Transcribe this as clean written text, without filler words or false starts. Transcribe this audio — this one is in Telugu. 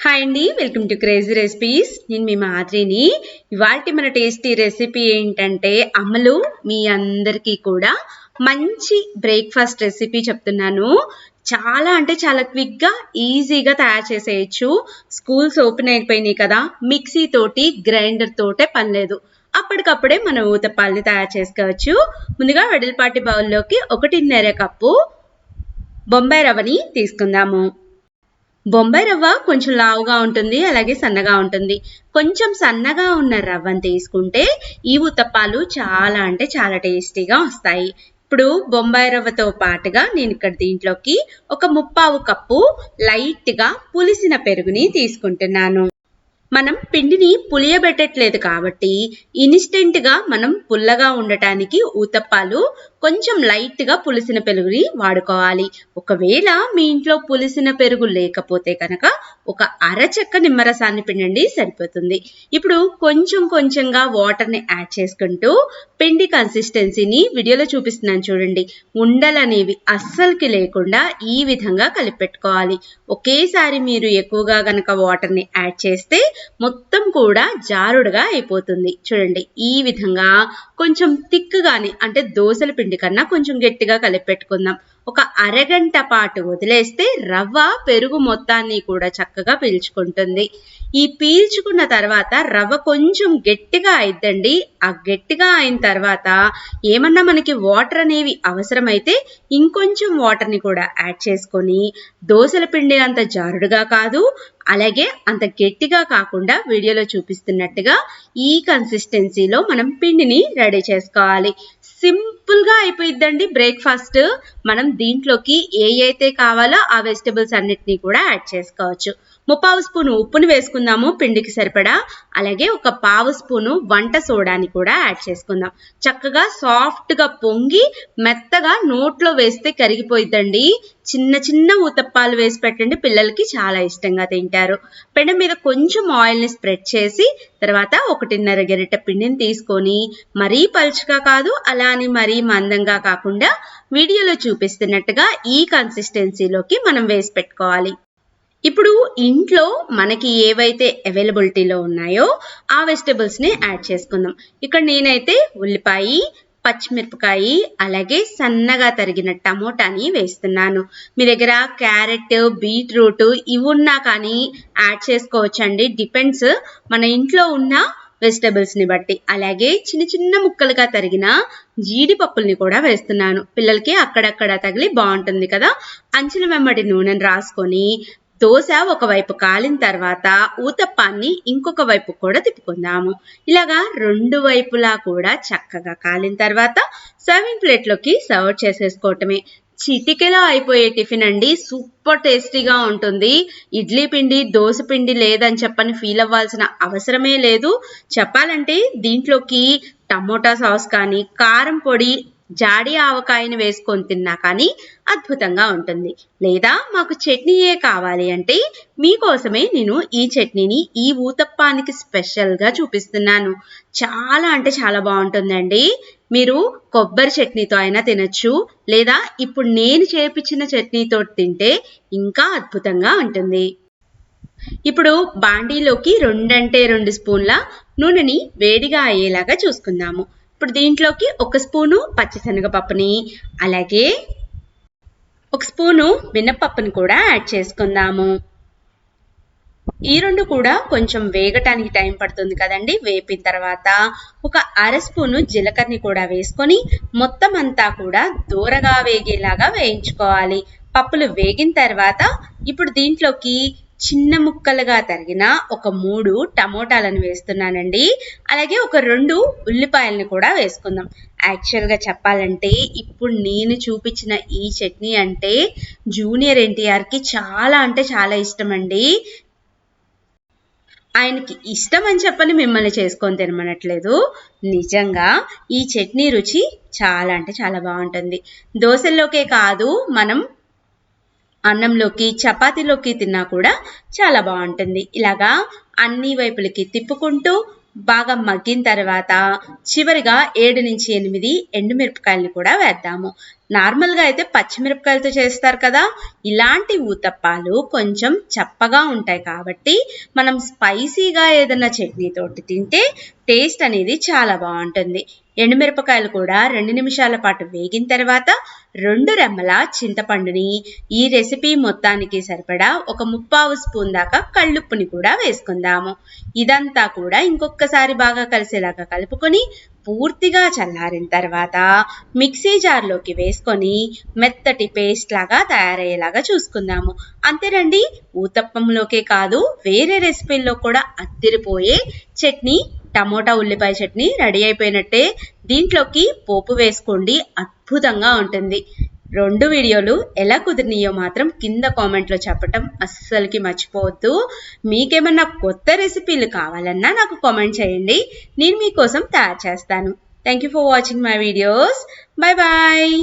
హాయ్ అండి, వెల్కమ్ టు క్రేజీ రెసిపీస్. నేను మీ మాదిరిని. ఇవాల్టి మన టేస్టీ రెసిపీ ఏంటంటే అమలు మీ అందరికీ కూడా మంచి బ్రేక్ఫాస్ట్ రెసిపీ చెప్తున్నాను. చాలా అంటే చాలా క్విక్గా ఈజీగా తయారు చేసేయచ్చు. స్కూల్స్ ఓపెన్ అయిపోయినాయి కదా, మిక్సీ తోటి గ్రైండర్ తోటే పని లేదు. అప్పటికప్పుడే మనం ఊతప్పాలని తయారు చేసుకోవచ్చు. ముందుగా వెడల్పాటి బౌల్లోకి 1.5 కప్పు బొంబాయి రవ్వని తీసుకుందాము. బొంబాయి రవ్వ కొంచెం లావుగా ఉంటుంది, అలాగే సన్నగా ఉంటుంది. కొంచెం సన్నగా ఉన్న రవ్వను తీసుకుంటే ఈ ఉతప్పాలు చాలా అంటే చాలా టేస్టీగా వస్తాయి. ఇప్పుడు బొంబాయి రవ్వతో పాటుగా నేను ఇక్కడ దీంట్లోకి ఒక 1/4 కప్పు లైట్గా పులిసిన పెరుగుని తీసుకుంటున్నాను. మనం పిండిని పులియబెట్టట్లేదు కాబట్టి ఇన్స్టెంట్గా మనం పుల్లగా ఉండటానికి ఊతప్పాలు కొంచెం లైట్గా పులిసిన పెరుగుని వాడుకోవాలి. ఒకవేళ మీ ఇంట్లో పులిసిన పెరుగు లేకపోతే కనుక ఒక అరచెక్క నిమ్మరసాన్ని పిండండి, సరిపోతుంది. ఇప్పుడు కొంచెం కొంచెంగా వాటర్ని యాడ్ చేసుకుంటూ పిండి కన్సిస్టెన్సీని వీడియోలో చూపిస్తున్నాను చూడండి. ఉండలు అనేవి అస్సలకి లేకుండా ఈ విధంగా కలిపెట్టుకోవాలి. ఒకేసారి మీరు ఎక్కువగా గనక వాటర్ని యాడ్ చేస్తే మొత్తం కూడా జారుడుగా అయిపోతుంది. చూడండి, ఈ విధంగా కొంచెం థిక్గాని అంటే దోసల పిండి కన్నా కొంచెం గట్టిగా కలిపెట్టుకుందాం. ఒక అరగంట పాటు వదిలేస్తే రవ్వ పెరుగు మొత్తాన్ని కూడా చక్కగా పీల్చుకుంటుంది. ఈ పీల్చుకున్న తర్వాత రవ్వ కొంచెం గట్టిగా అయిద్దండి. ఆ గట్టిగా అయిన తర్వాత ఏమన్నా మనకి వాటర్ అనేవి అవసరమైతే ఇంకొంచెం వాటర్ని కూడా యాడ్ చేసుకొని దోసల పిండి అంత జారుడుగా కాదు, అలాగే అంత గట్టిగా కాకుండా వీడియోలో చూపిస్తున్నట్టుగా ఈ కన్సిస్టెన్సీలో మనం పిండిని రెడీ చేసుకోవాలి. సింపుల్గా అయిపోయిద్దండి బ్రేక్ఫాస్ట్. మనం దీంట్లోకి అయితే కావాలో ఆ వెజిటబుల్స్ అన్నిటినీ కూడా యాడ్ చేసుకోవచ్చు. 1/4 స్పూను ఉప్పుని వేసుకుందాము పిండికి సరిపడా, అలాగే ఒక 1/2 స్పూను వంట సోడాని కూడా యాడ్ చేసుకుందాం. చక్కగా సాఫ్ట్గా పొంగి మెత్తగా నోట్లో వేస్తే కరిగిపోయిద్దండి. చిన్న చిన్న ఊతప్పాలు వేసి పెట్టండి, పిల్లలకి చాలా ఇష్టంగా తింటారు. పెండ మీద కొంచెం ఆయిల్ని స్ప్రెడ్ చేసి తర్వాత 1.5 గరిటె పిండిని తీసుకొని మరీ పలుచగా కాదు, అలా అని మరీ మందంగా కాకుండా వీడియోలో చూపిస్తున్నట్టుగా ఈ కన్సిస్టెన్సీలోకి మనం వేసి పెట్టుకోవాలి. ఇప్పుడు ఇంట్లో మనకి ఏవైతే అవైలబిలిటీలో ఉన్నాయో ఆ వెజిటబుల్స్ని యాడ్ చేసుకుందాం. ఇక్కడ నేనైతే ఉల్లిపాయ, పచ్చిమిరపకాయ, అలాగే సన్నగా తరిగిన టమోటాని వేస్తున్నాను. మీ దగ్గర క్యారెట్, బీట్రూట్ ఇవి ఉన్నా కానీ యాడ్ చేసుకోవచ్చండి. డిపెండ్స్ మన ఇంట్లో ఉన్న వెజిటబుల్స్ని బట్టి. అలాగే చిన్న చిన్న ముక్కలుగా తరిగిన జీడిపప్పుల్ని కూడా వేస్తున్నాను. పిల్లలకి అక్కడక్కడ తగిలి బాగుంటుంది కదా. అంచుల వెంబడి నూనెను రాసుకొని దోశ ఒకవైపు కాలిన తర్వాత ఊతప్పాన్ని ఇంకొక వైపు కూడా తిప్పుకుందాము. ఇలాగా 2 వైపులా కూడా చక్కగా కాలిన తర్వాత సర్వింగ్ ప్లేట్లోకి సర్వ్ చేసేసుకోవటమే. చిటికెలో అయిపోయే టిఫిన్ అండి. సూపర్ టేస్టీగా ఉంటుంది. ఇడ్లీ పిండి, దోశ పిండి లేదని చెప్పని ఫీల్ అవ్వాల్సిన అవసరమే లేదు. చెప్పాలంటే దీంట్లోకి టమోటా సాస్ కానీ, కారం పొడి, జాడి ఆవకాయని వేసుకొని తిన్నా కానీ అద్భుతంగా ఉంటుంది. లేదా మాకు చట్నీయే కావాలి అంటే మీకోసమే నేను ఈ చట్నీని ఈ ఊతప్పానికి స్పెషల్గా చూపిస్తున్నాను. చాలా అంటే చాలా బాగుంటుందండి. మీరు కొబ్బరి చట్నీతో అయినా తినచ్చు, లేదా ఇప్పుడు నేను చేపించిన చట్నీతో తింటే ఇంకా అద్భుతంగా ఉంటుంది. ఇప్పుడు బాండీలోకి 2 స్పూన్ల నూనెని వేడిగా అయ్యేలాగా చూసుకుందాము. ఇప్పుడు దీంట్లోకి 1 స్పూను పచ్చిశనగపప్పుని, అలాగే 1 స్పూను మినపప్పుని కూడా యాడ్ చేసుకుందాము. ఈ 2 కూడా కొంచెం వేగటానికి టైం పడుతుంది కదండి. వేపిన తర్వాత ఒక 1/2 స్పూను జీలకర్రని కూడా వేసుకొని మొత్తం అంతా కూడా దూరగా వేగేలాగా వేయించుకోవాలి. పప్పులు వేగిన తర్వాత ఇప్పుడు దీంట్లోకి చిన్న ముక్కలుగా తరిగిన ఒక 3 టమోటాలను వేస్తున్నానండి. అలాగే ఒక 2 ఉల్లిపాయలను కూడా వేసుకుందాం. యాక్చువల్గా చెప్పాలంటే ఇప్పుడు నేను చూపించిన ఈ చట్నీ అంటే జూనియర్ ఎన్టీఆర్కి చాలా అంటే చాలా ఇష్టం అండి. ఆయనకి ఇష్టం అని చెప్పని మిమ్మల్ని చేసుకొని తినమనట్లేదు. నిజంగా ఈ చట్నీ రుచి చాలా అంటే చాలా బాగుంటుంది. దోశల్లోకే కాదు, మనం అన్నంలోకి, చపాతీలోకి తిన్నా కూడా చాలా బాగుంటుంది. ఇలాగా అన్ని వైపులకి తిప్పుకుంటూ బాగా మగ్గిన తర్వాత చివరిగా 7 నుంచి 8 ఎండుమిరపకాయలను కూడా వేద్దాము. నార్మల్గా అయితే పచ్చిమిరపకాయలతో చేస్తారు కదా, ఇలాంటి ఊతప్పాలు కొంచెం చప్పగా ఉంటాయి కాబట్టి మనం స్పైసీగా ఏదైనా చట్నీతోటి తింటే టేస్ట్ అనేది చాలా బాగుంటుంది. ఎండుమిరపకాయలు కూడా 2 నిమిషాల పాటు వేగిన తర్వాత 2 రెమ్మల చింతపండుని ఈ రెసిపీ మొత్తానికి సరిపడా ఒక 1/4 స్పూన్ దాకా కళ్ళుప్పుని కూడా వేసుకుందాము. ఇదంతా కూడా ఇంకొకసారి బాగా కలిసేలాగా కలుపుకొని పూర్తిగా చల్లారిన తర్వాత మిక్సీ జార్లోకి వేసుకొని మెత్తటి పేస్ట్ లాగా తయారయ్యేలాగా చూసుకుందాము. అంతేనండి, ఊతప్పంలోకే కాదు వేరే రెసిపీల్లో కూడా అద్దిరిపోయే చట్నీ, టమోటా ఉల్లిపాయ చట్నీ రెడీ అయిపోయినట్టే. దీంట్లోకి పోపు వేసుకోండి, అద్భుతంగా ఉంటుంది. 2 వీడియోలు ఎలా కుదిరినాయో మాత్రం కింద కామెంట్లో చెప్పటం అస్సలకి మర్చిపోవద్దు. మీకేమన్నా కొత్త రెసిపీలు కావాలన్నా నాకు కామెంట్ చేయండి, నేను మీకోసం తయారు చేస్తాను. Thank you for watching my videos. Bye bye.